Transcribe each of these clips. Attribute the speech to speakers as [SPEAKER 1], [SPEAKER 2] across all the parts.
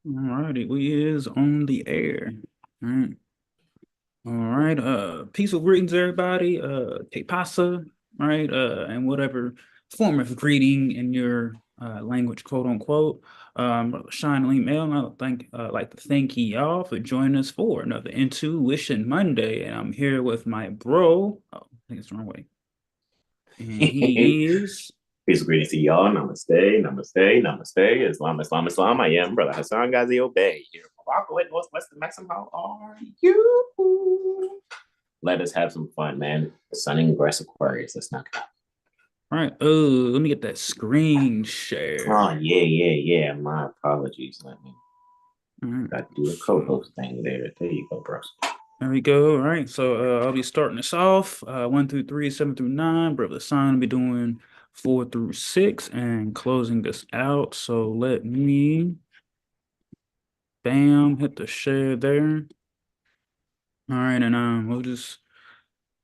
[SPEAKER 1] Alrighty, we is on the air. All right. All right. Peaceful greetings, everybody. Que pasa, right? And whatever form of greeting in your language, quote unquote. Shiningly Mail, like to thank y'all for joining us for another Intuition Monday. And I'm here with my bro. Oh, I think it's the wrong way. And he is.
[SPEAKER 2] Peace and greetings to y'all. Namaste, namaste, namaste. Islam, Islam, Islam. I am Brother Hasan Ghazi Obey here in Morocco at Northwest Maxim. How are you? Let us have some fun, man. Sun Ingress Aquarius. Let's knock it out.
[SPEAKER 1] All right. Oh, let me get that screen
[SPEAKER 2] Oh,
[SPEAKER 1] share.
[SPEAKER 2] yeah. My apologies. Let me
[SPEAKER 1] All right.
[SPEAKER 2] got to do a
[SPEAKER 1] So
[SPEAKER 2] co-host thing there. There you go, bro.
[SPEAKER 1] there we go. All right. So I'll be starting this off. 1 through 3, 7 through 9. Brother Sign will be doing 4 through 6 and closing this out. So let me bam hit the share there. All right, and we'll just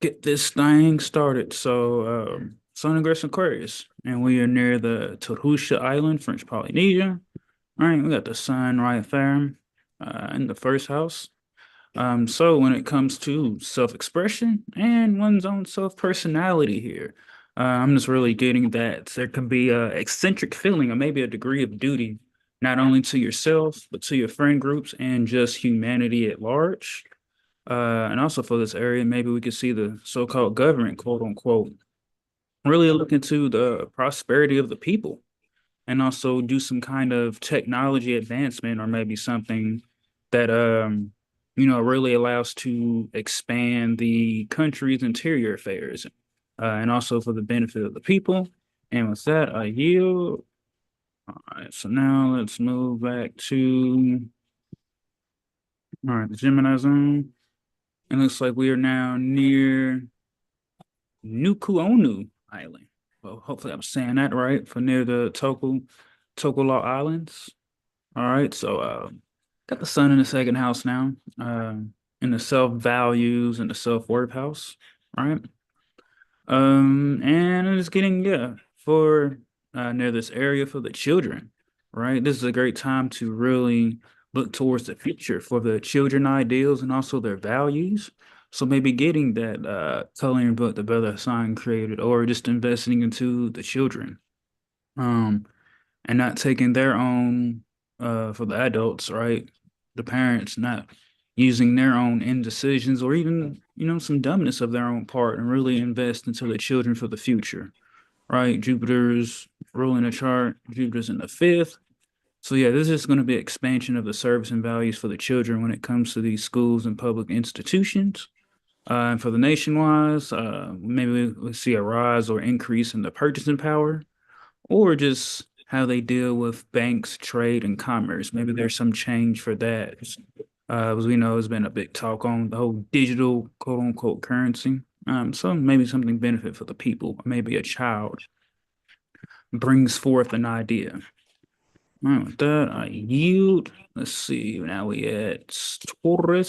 [SPEAKER 1] get this thing started. So Sun Ingress Aquarius, and we are near the Torusha Island, French Polynesia. All right, we got the sun right there in the first house. So when it comes to self-expression and one's own self-personality here, I'm just really getting that there can be a eccentric feeling or maybe a degree of duty, not only to yourself, but to your friend groups and just humanity at large. And also for this area, maybe we could see the so-called government, quote unquote, really look into the prosperity of the people and also do some kind of technology advancement or maybe something that really allows to expand the country's interior affairs and also for the benefit of the people. And with that, I yield. All right, so now let's move back to the Gemini zone. It looks like we are now near Nukuonu Island. Well, hopefully I'm saying that right for near the Tokelau Islands. All right, so got the sun in the second house now, in the self values and the self worth house. All right. And I'm just getting for near this area for the children. Right, this is a great time to really look towards the future for the children ideals and also their values. So maybe getting that coloring book the Brother Hassan created, or just investing into the children. Um, and not taking their own for the adults, right? The parents not using their own indecisions or even, some dumbness of their own part and really invest into the children for the future, right? Jupiter's ruling the chart, Jupiter's in the fifth. So yeah, this is going to be expansion of the service and values for the children when it comes to these schools and public institutions. And for the nation-wise, maybe we see a rise or increase in the purchasing power or just how they deal with banks, trade, and commerce. Maybe there's some change for that. As we know, there's been a big talk on the whole digital quote unquote currency. So maybe something benefit for the people, or maybe a child brings forth an idea. All right, with that, I yield. Let's see. Now we at Toro.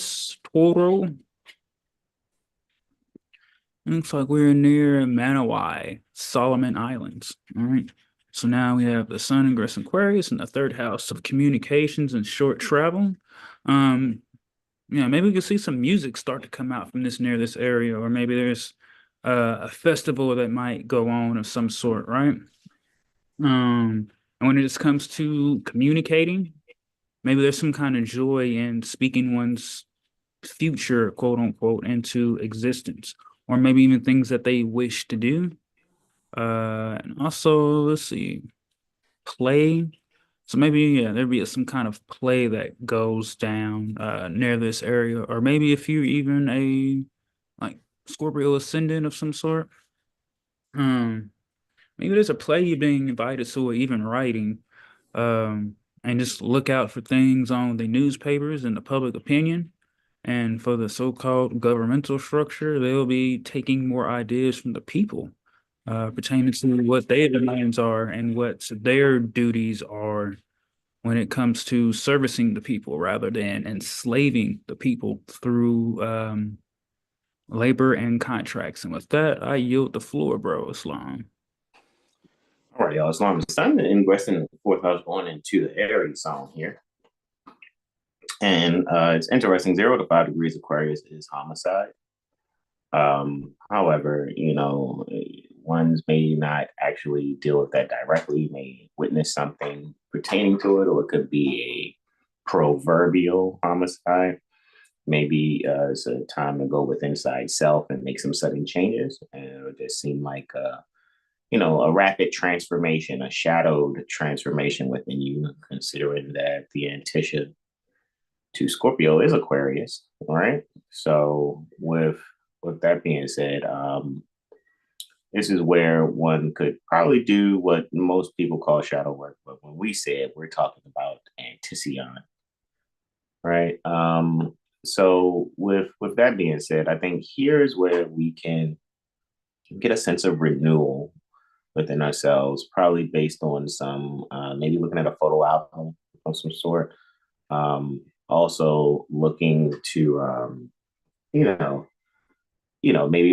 [SPEAKER 1] Looks like we're near Manawai, Solomon Islands. All right. So now we have the Sun Ingress Aquarius in the third house of communications and short travel. Um, yeah, maybe we can see some music start to come out from this near this area, or maybe there's a festival that might go on of some sort, right? And when it just comes to communicating, maybe there's some kind of joy in speaking one's future, quote unquote, into existence, or maybe even things that they wish to do. And also, let's see, play. So maybe there'd be some kind of play that goes down near this area, or maybe if you're even a like Scorpio ascendant of some sort. Um, Maybe there's a play you're being invited to, or even writing. And just look out for things on the newspapers and the public opinion. And for the so-called governmental structure, they'll be taking more ideas from the people pertaining to what their demands are and what their duties are when it comes to servicing the people rather than enslaving the people through labor and contracts. And with that, I yield the floor, bro, Islam.
[SPEAKER 2] All right, y'all. Islam is Sun Ingress in the fourth house going into the Aries zone here. And it's interesting, 0 to 5 degrees Aquarius is homicide. However, ones may not actually deal with that directly, may witness something pertaining to it, or it could be a proverbial homicide. Maybe it's a time to go with inside self and make some sudden changes. And it would just seem like a rapid transformation, a shadowed transformation within you, considering that the antithesis to Scorpio is Aquarius, right? So with that being said, this is where one could probably do what most people call shadow work, but when we say it, we're talking about Anticion, right? So with that being said, I think here's where we can get a sense of renewal within ourselves, probably based on some maybe looking at a photo album of some sort. Also looking to maybe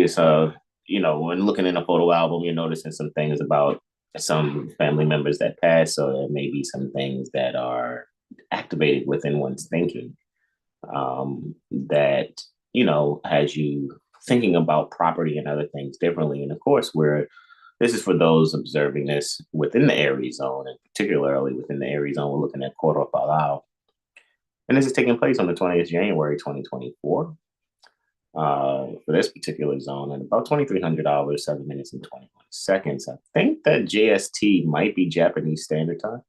[SPEAKER 2] it's when looking in a photo album, you're noticing some things about some family members that pass, so there may be some things that are activated within one's thinking that has you thinking about property and other things differently. And of course, this is for those observing this within the Aries zone, and particularly within the Aries zone, we're looking at Quarter Palau. And this is taking place on the 20th of January, 2024. For this particular zone at about $2,300, 7 minutes and 21 seconds. I think that JST might be Japanese Standard Time.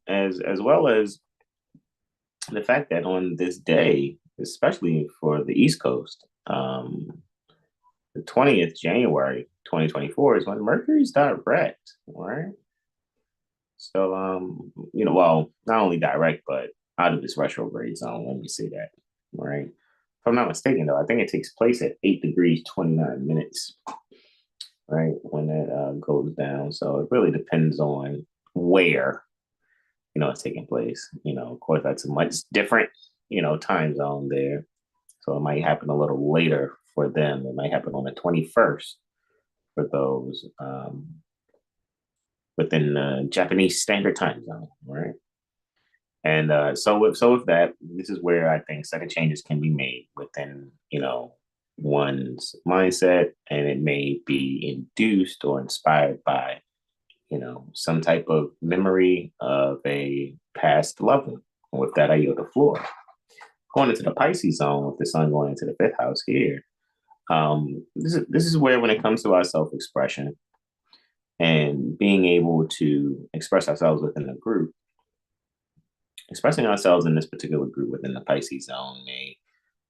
[SPEAKER 2] As well as the fact that on this day, especially for the East Coast, the 20th January 2024 is when Mercury's direct, right? So, well, not only direct, but out of this retrograde zone, let me say that, right? If I'm not mistaken, though, I think it takes place at 8 degrees, 29 minutes, right? When that goes down. So it really depends on where, it's taking place. Of course, that's a much different, time zone there. So it might happen a little later for them. It might happen on the 21st for those within the Japanese Standard Time zone, right? And so with that, this is where I think second changes can be made within, one's mindset, and it may be induced or inspired by, some type of memory of a past loved one. And with that, I yield the floor. Going into the Pisces zone with the sun going into the fifth house here, this is where when it comes to our self-expression and being able to express ourselves within a group, expressing ourselves in this particular group within the Pisces zone may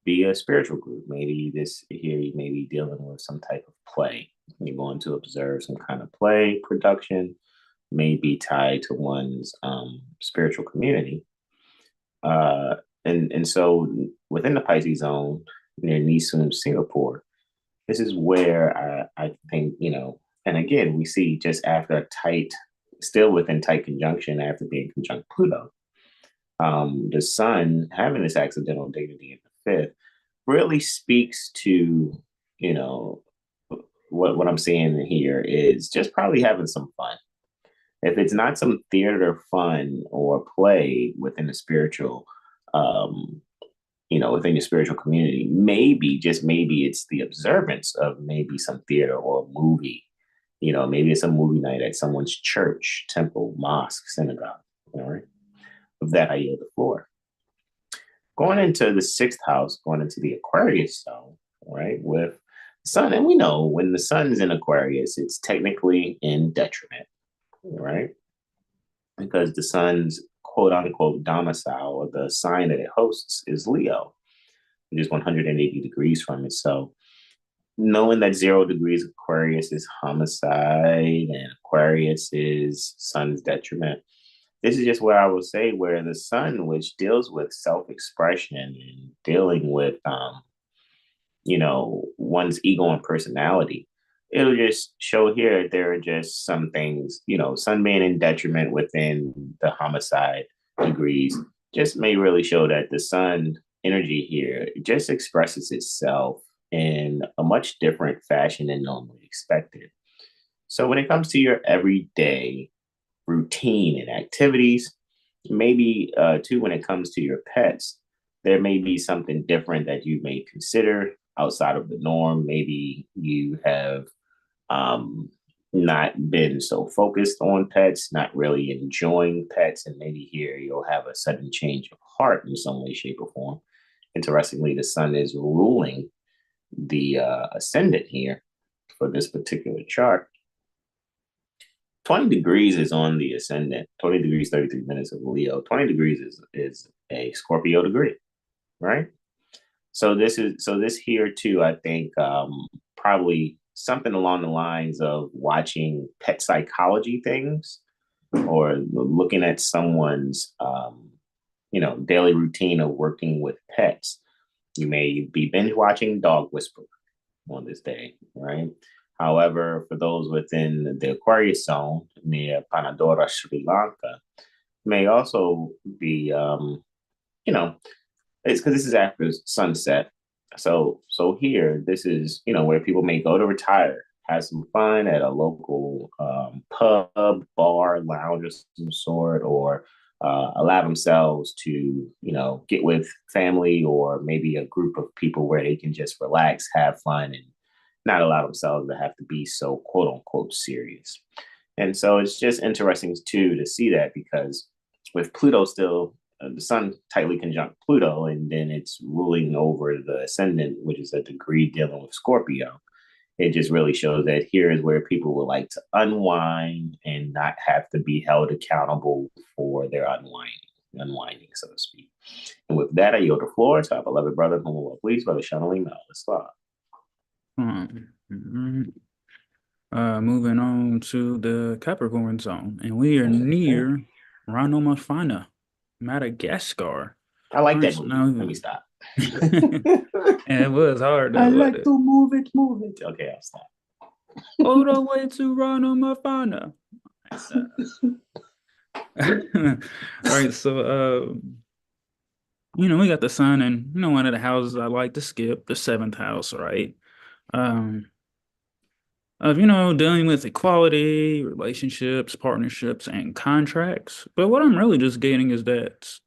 [SPEAKER 2] be a spiritual group. Maybe this here you may be dealing with some type of play. You're going to observe some kind of play production, may be tied to one's spiritual community. And so within the Pisces zone near Nisum, Singapore, this is where I think, and again, we see just after still within tight conjunction after being conjunct Pluto, the sun having this accidental dignity in the fifth really speaks to, what I'm saying here is just probably having some fun. If it's not some theater fun or play within the spiritual, within your spiritual community, just maybe it's the observance of maybe some theater or movie. Maybe it's a movie night at someone's church, temple, mosque, synagogue. All right. With that, I yield the floor. Going into the sixth house, going into the Aquarius zone, right, with sun. And we know when the sun's in Aquarius, it's technically in detriment, right? Because the sun's quote unquote domicile, or the sign that it hosts, is Leo, which is 180 degrees from it. So knowing that 0 degrees Aquarius is homicide and Aquarius is sun's detriment, this is just where I would say where the sun, which deals with self-expression and dealing with, one's ego and personality, it'll just show here there are just some things, sun being in detriment within the homicide degrees just may really show that the sun energy here just expresses itself in a much different fashion than normally expected. So when it comes to your everyday routine and activities, maybe too, when it comes to your pets, there may be something different that you may consider outside of the norm. Maybe you have um, not been so focused on pets, not really enjoying pets, and maybe here you'll have a sudden change of heart in some way, shape, or form. Interestingly, the sun is ruling the ascendant here for this particular chart. 20 degrees is on the ascendant, 20 degrees, 33 minutes of Leo. 20 degrees is a Scorpio degree, right? So this here too, I think probably something along the lines of watching pet psychology things or looking at someone's daily routine of working with pets. You may be binge watching Dog Whisperer on this day, right? However, for those within the Aquarius zone near Panadora, Sri Lanka, may also be, it's because this is after sunset. So here, this is, where people may go to retire, have some fun at a local pub, bar, lounge of some sort, or allow themselves to, get with family or maybe a group of people where they can just relax, have fun, and not allow themselves to have to be so quote unquote serious. And so it's just interesting too to see that because with Pluto still, the sun tightly conjunct Pluto, and then it's ruling over the ascendant, which is a degree dealing with Scorpio. It just really shows that here is where people would like to unwind and not have to be held accountable for their unwinding, so to speak. And with that, I yield the floor to our beloved brother, whom will please, Brother Shanley Mel. Let's start.
[SPEAKER 1] Moving on to the Capricorn zone, and we are near Rhinomafana, Madagascar.
[SPEAKER 2] I like that movie. Let me stop.
[SPEAKER 1] And it was hard.
[SPEAKER 2] I like to move it. Okay, I'll stop.
[SPEAKER 1] All the way to Rhinomafana. All right, so we got the sun and one of the houses I like to skip, the seventh house, right? Of dealing with equality, relationships, partnerships, and contracts. But what I'm really just getting is that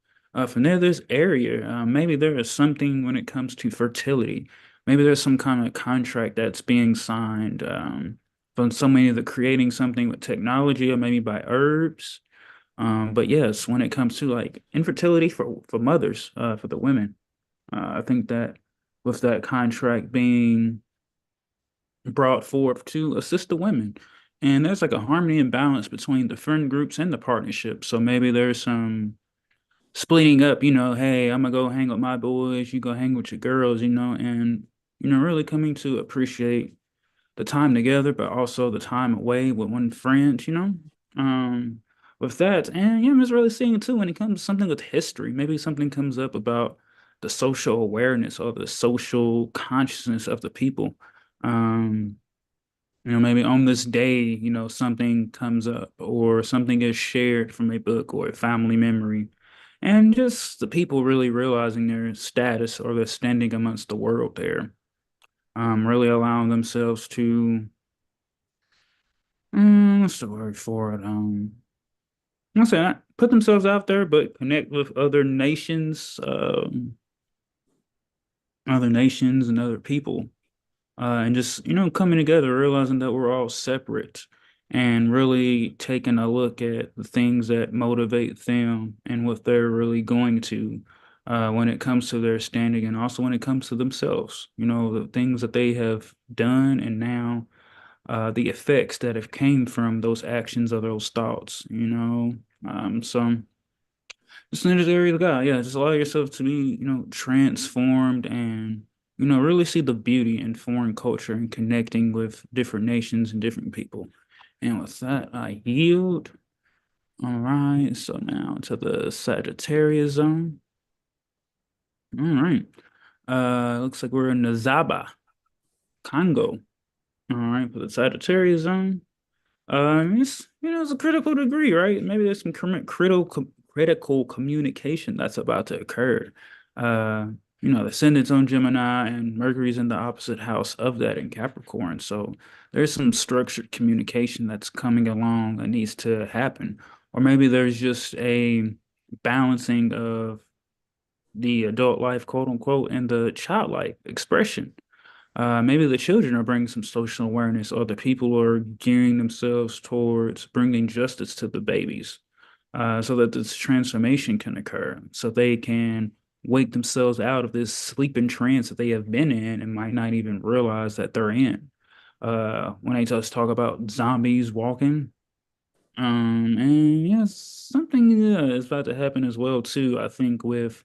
[SPEAKER 1] for near this area, maybe there is something when it comes to fertility. Maybe there's some kind of contract that's being signed from somebody that creating something with technology or maybe by herbs. But yes, when it comes to like infertility for mothers, for the women, I think that with that contract being brought forth to assist the women. And there's like a harmony and balance between the friend groups and the partnership. So maybe there's some splitting up, hey, I'm gonna go hang with my boys, you go hang with your girls, and really coming to appreciate the time together, but also the time away with one friend. Um, with that, and I'm just really seeing too when it comes to something with history, maybe something comes up about the social awareness or the social consciousness of the people. Um, maybe on this day, something comes up or something is shared from a book or a family memory. And just the people really realizing their status or their standing amongst the world there. Really allowing themselves to, what's the word for it? I'll say not put themselves out there, but connect with other nations and other people and just coming together, realizing that we're all separate, and really taking a look at the things that motivate them and what they're really going to when it comes to their standing, and also when it comes to themselves. The things that they have done, and now the effects that have came from those actions or those thoughts. So. Just in this area of God, yeah, just allow yourself to be, transformed and, really see the beauty in foreign culture and connecting with different nations and different people. And with that, I yield. All right, so now to the Sagittarius zone. All right. Looks like we're in Nazaba, Congo. All right, for the Sagittarius zone. It's a critical degree, right? Maybe there's some critical communication that's about to occur. Uh, the ascendant's on Gemini and Mercury's in the opposite house of that in Capricorn. So there's some structured communication that's coming along that needs to happen. Or maybe there's just a balancing of the adult life, quote unquote, and the childlike expression. Maybe the children are bringing some social awareness, or the people are gearing themselves towards bringing justice to the babies, so that this transformation can occur, so they can wake themselves out of this sleeping trance that they have been in and might not even realize that they're in. When they just talk about zombies walking, and yes, something is about to happen as well too. I think with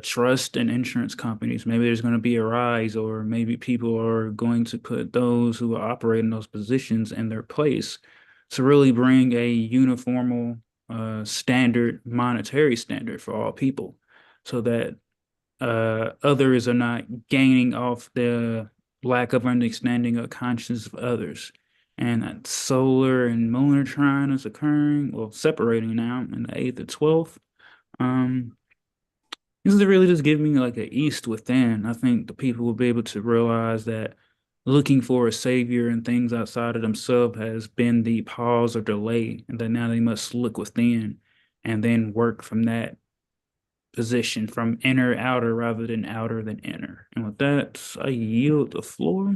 [SPEAKER 1] trust and insurance companies. Maybe there's going to be a rise, or maybe people are going to put those who operate in those positions in their place to really bring a uniformal standard, monetary standard for all people, so that others are not gaining off the lack of understanding or conscience of others. And that solar and lunar trine is occurring, well, separating now in the 8th and 12th. Um, this is really just giving me like an east within. I think the people will be able to realize that looking for a savior and things outside of themselves has been the pause or delay, and that now they must look within and then work from that position, from inner outer rather than outer than inner. And with that, I yield the floor.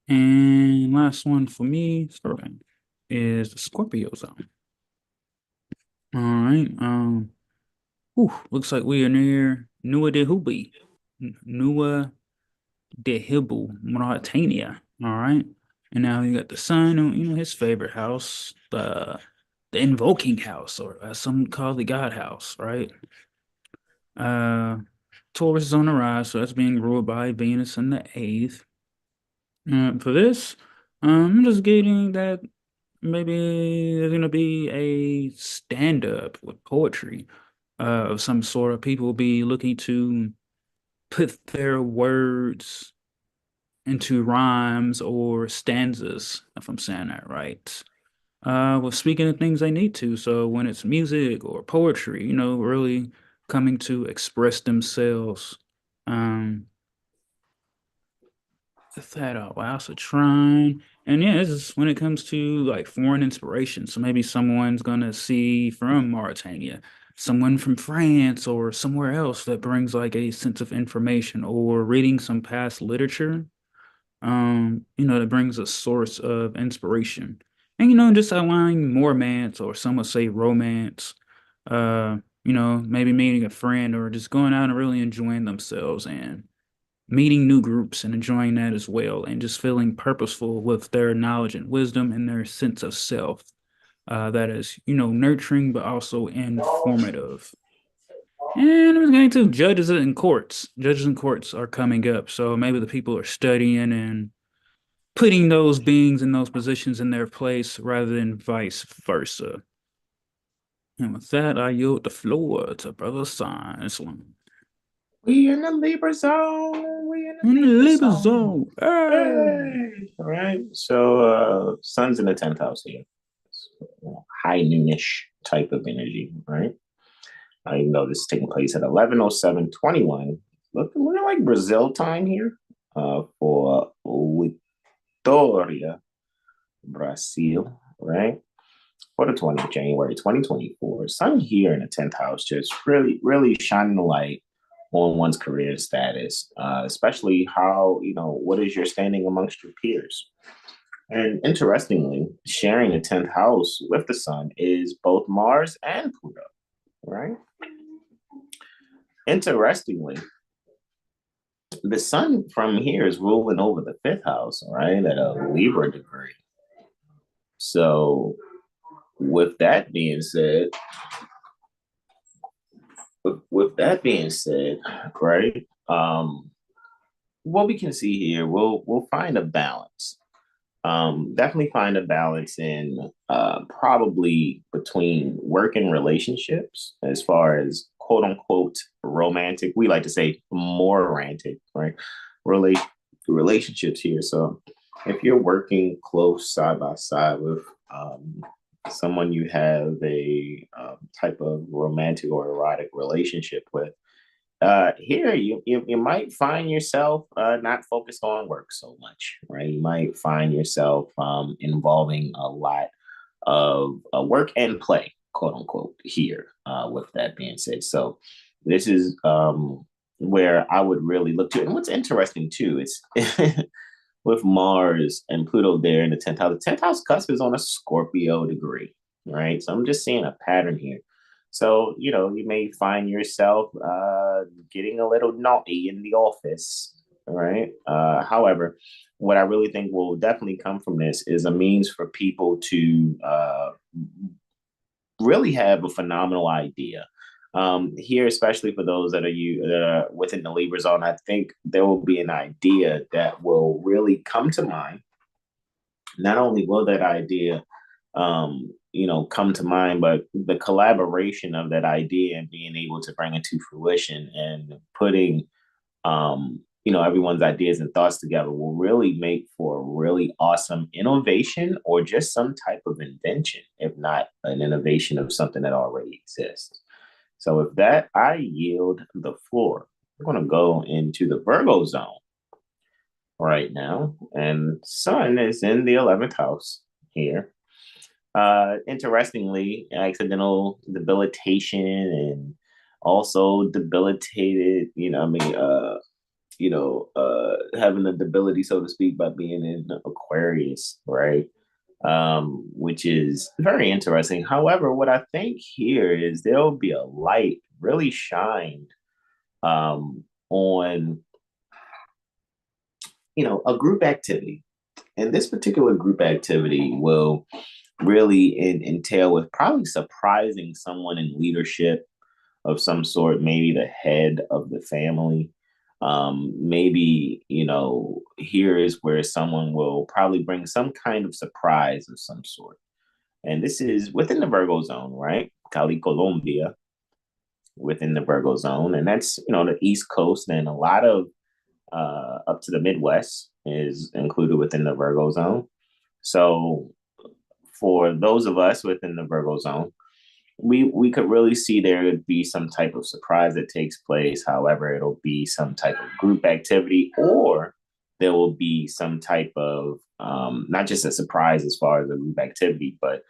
[SPEAKER 1] And last one for me, sorry, is the Scorpio zone. All right. Looks like we are near Nua de Hubi. Nua de Hibu, Mauritania. All right. And now you got the sun, his favorite house, the invoking house, or as some call the God house, right? Uh Taurus is on the rise, so that's being ruled by Venus in the eighth. For this, I'm just getting that maybe there's gonna be a stand-up with poetry of some sort. Of people will be looking to put their words into rhymes or stanzas, if I'm saying that right. Well, speaking of things they need to. So when it's music or poetry, really coming to express themselves. Um, with that, wow, so trine. And yeah, this is when it comes to like foreign inspiration. So maybe someone's gonna see from Mauritania, someone from France or somewhere else that brings like a sense of information, or reading some past literature that brings a source of inspiration. And, just allowing more romance, or some would say romance, maybe meeting a friend, or just going out and really enjoying themselves and meeting new groups and enjoying that as well, and just feeling purposeful with their knowledge and wisdom and their sense of self. That is, nurturing but also informative. And I was getting to judges and courts. Judges and courts are coming up, so maybe the people are studying and putting those beings in those positions in their place rather than vice versa. And with that, I yield the floor to Brother Science.
[SPEAKER 2] We in the Libra zone. We in the
[SPEAKER 1] In the
[SPEAKER 2] Libra
[SPEAKER 1] Libra
[SPEAKER 2] zone.
[SPEAKER 1] zone. Hey!
[SPEAKER 2] Hey. All right. So sun's in the 10th house here. High noonish type of energy, right? Even though this is taking place at 11:07:21. Looking like Brazil time here for Victoria, Brazil, right? For the 20th of January 2024. Sun here in the 10th house, just really, really shining the light on one's career status, especially how, what is your standing amongst your peers? And interestingly, sharing the 10th house with the sun is both Mars and Pluto, right? Interestingly, the sun from here is ruling over the 5th house, right, at a Libra degree. So, with that being said, right, what we can see here, we'll find a balance. Definitely find a balance in probably between work and relationships, as far as quote unquote romantic. We like to say more romantic, right? Relationships here. So if you're working close side by side with someone you have a type of romantic or erotic relationship with, here you might find yourself not focused on work so much, right? You might find yourself involving a lot work and play, quote unquote, here. With that being said, so this is where I would really look to. And what's interesting too is with Mars and Pluto there in the 10th house, the 10th house cusp is on a Scorpio degree, right? So I'm just seeing a pattern here. So, you may find yourself getting a little naughty in the office, right? However, what I really think will definitely come from this is a means for people to really have a phenomenal idea. Here, especially for those that are within the Libra zone, I think there will be an idea that will really come to mind. Not only will that idea, come to mind, but the collaboration of that idea and being able to bring it to fruition and putting, everyone's ideas and thoughts together will really make for a really awesome innovation or just some type of invention, if not an innovation of something that already exists. So with that, I yield the floor. We're going to go into the Virgo zone right now, and Sun is in the 11th house here. Interestingly, accidental debilitation and also debilitated, having a debility, so to speak, by being in Aquarius, right? Which is very interesting. However, what I think here is there'll be a light really shined on, a group activity. And this particular group activity will really entail with probably surprising someone in leadership of some sort, maybe the head of the family. Maybe, here is where someone will probably bring some kind of surprise of some sort. And this is within the Virgo zone, right? Cali, Colombia, within the Virgo zone. And that's, the East Coast, and a lot of up to the Midwest is included within the Virgo zone. So for those of us within the Virgo zone, we could really see there would be some type of surprise that takes place. However, it'll be some type of group activity, or there will be some type of not just a surprise as far as a group activity, but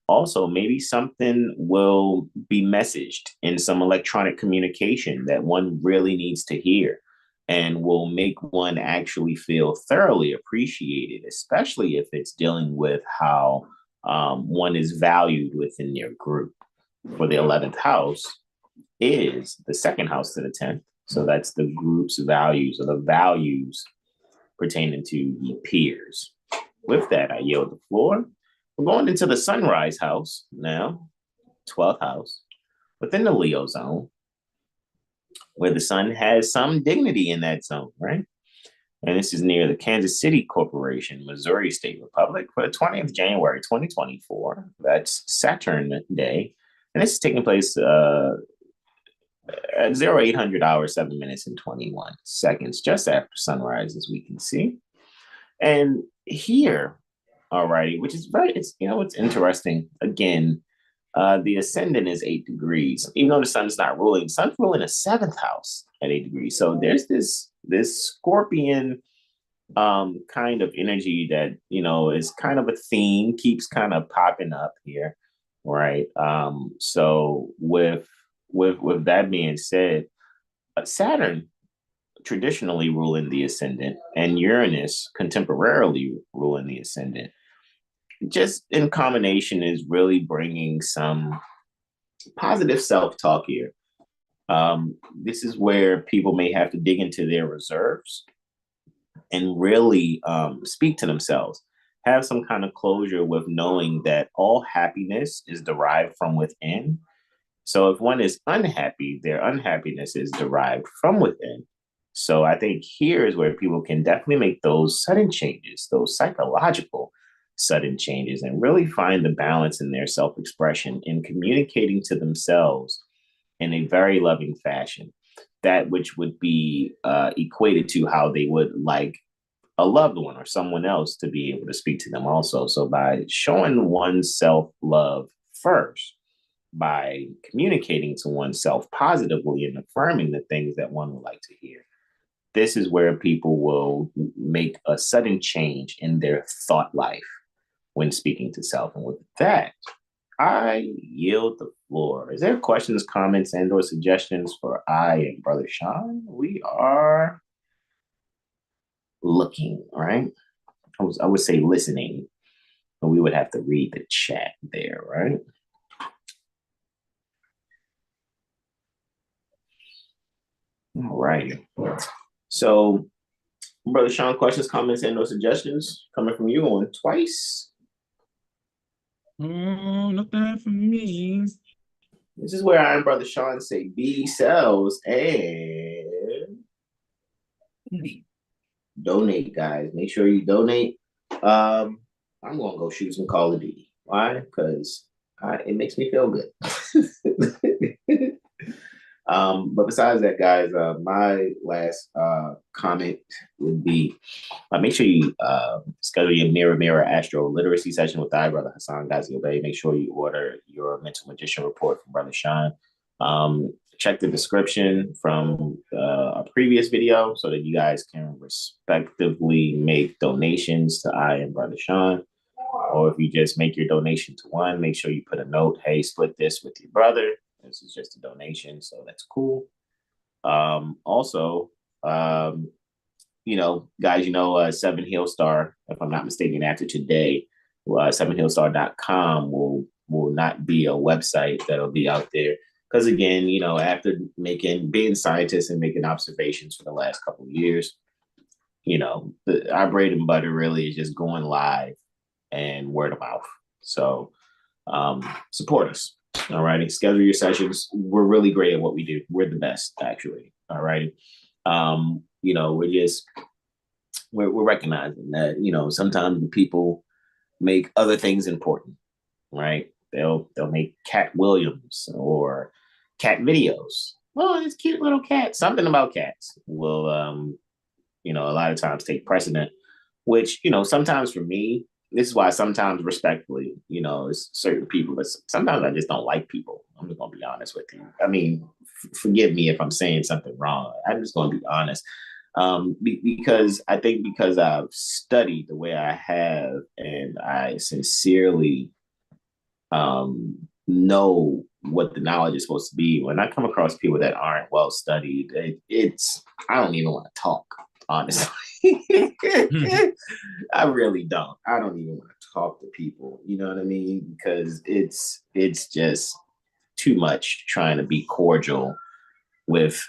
[SPEAKER 2] also maybe something will be messaged in some electronic communication that one really needs to hear and will make one actually feel thoroughly appreciated, especially if it's dealing with how one is valued within their group. For the 11th house is the second house to the 10th. So that's the group's values, or the values pertaining to the peers. With that, I yield the floor. We're going into the sunrise house now, 12th house, within the Leo zone, where the sun has some dignity in that zone, right? And this is near the Kansas City Corporation, Missouri State Republic, for the 20th of January, 2024. That's Saturn Day. And this is taking place at 0800 hours, 7 minutes, and 21 seconds, just after sunrise, as we can see. And here, alrighty, which is it's interesting. Again, the ascendant is 8 degrees. Even though the sun's not ruling, the sun's ruling a 7th house at 8 degrees. So there's this Scorpion kind of energy that, is kind of a theme, keeps kind of popping up here. Right. So with that being said, Saturn traditionally ruling the ascendant and Uranus contemporarily ruling the ascendant, just in combination, is really bringing some positive self-talk here. This is where people may have to dig into their reserves and really speak to themselves. Have some kind of closure with knowing that all happiness is derived from within. So if one is unhappy, their unhappiness is derived from within. So I think here is where people can definitely make those sudden changes, those psychological sudden changes, and really find the balance in their self-expression in communicating to themselves in a very loving fashion, that which would be equated to how they would like a loved one or someone else to be able to speak to them also. So by showing oneself love first, by communicating to oneself positively and affirming the things that one would like to hear, this is where people will make a sudden change in their thought life. when speaking to self. And with that, I yield the floor. Is there questions, comments, and/or suggestions for I and Brother Sean? We are looking, right? I would say listening, but we would have to read the chat there, right? All righty. So, Brother Sean, questions, comments, and/or suggestions coming from you on twice?
[SPEAKER 1] Nothing from me.
[SPEAKER 2] This is where I and Brother Sean say B cells and donate, guys. Make sure you donate. I'm gonna go shoot some Call of Duty. Why? Because it makes me feel good. But besides that, guys, my last comment would be make sure you schedule your Mirror Astro Literacy session with Brother Hasan Ghazi Obey. Make sure you order your Mental Magician report from Brother Sean. Check the description from a previous video so that you guys can respectively make donations to I and Brother Sean. Or if you just make your donation to one, make sure you put a note, hey, split this with your brother. This is just a donation, so that's cool. Also, guys, 7 Hill Star, if I'm not mistaken, after today, 7hillstar.com will not be a website that'll be out there. Because again, after being scientists and making observations for the last couple of years, our bread and butter really is just going live and word of mouth. So support us. All righty. Schedule your sessions. We're really great at what we do. We're the best, actually. All righty. We're recognizing that, sometimes the people make other things important, right? They'll make Cat Williams or cat videos. Well, it's cute little cat. Something about cats will, a lot of times take precedent, which, sometimes for me, this is why sometimes respectfully, it's certain people, but sometimes I just don't like people. I'm just going to be honest with you. I mean, forgive me if I'm saying something wrong. I'm just going to be honest. Because I've studied the way I have, and I sincerely know what the knowledge is supposed to be. When I come across people that aren't well studied, I don't even want to talk, honestly. I really don't. I don't even want to talk to people. You know what I mean? Because it's just too much trying to be cordial with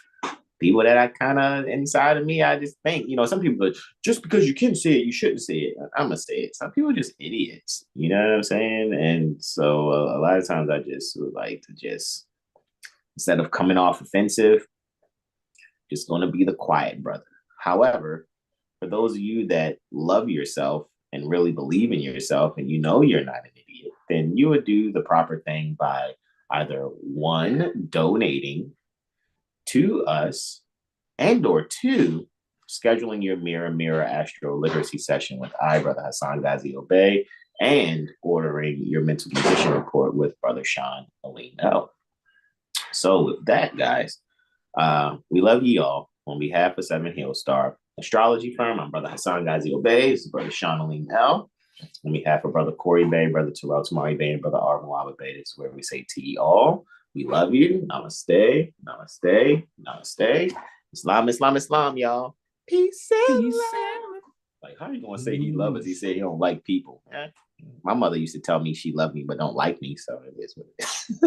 [SPEAKER 2] people that I kind of inside of me. I just think, some people, just because you can say it, you shouldn't say it. I'm gonna say it. Some people are just idiots. You know what I'm saying? And so a lot of times I just would like to instead of coming off offensive, just gonna be the quiet brother. However, for those of you that love yourself and really believe in yourself and you're not an idiot, then you would do the proper thing by either one, donating to us, and/or two, scheduling your Mirror Astro Literacy session with Brother Hasan Ghazi Obey, and ordering your Mental Magician report with Brother Sean Aline L. So with that, guys, we love you all. On behalf of 7 Hill Star Astrology Firm, I'm Brother Hasan Ghazi Obey. This is Brother Sean Aline L. On behalf of Brother Corey Bay, Brother Terrell Tamari Bay, and Brother Arvin Bay, this is where we say to you all, we love you. Namaste. Namaste. Namaste. Islam, Islam, Islam, y'all. Peace and love. Like, how are you going to say he loves us? He said he don't like people. My mother used to tell me she loved me but don't like me, so it is what it is.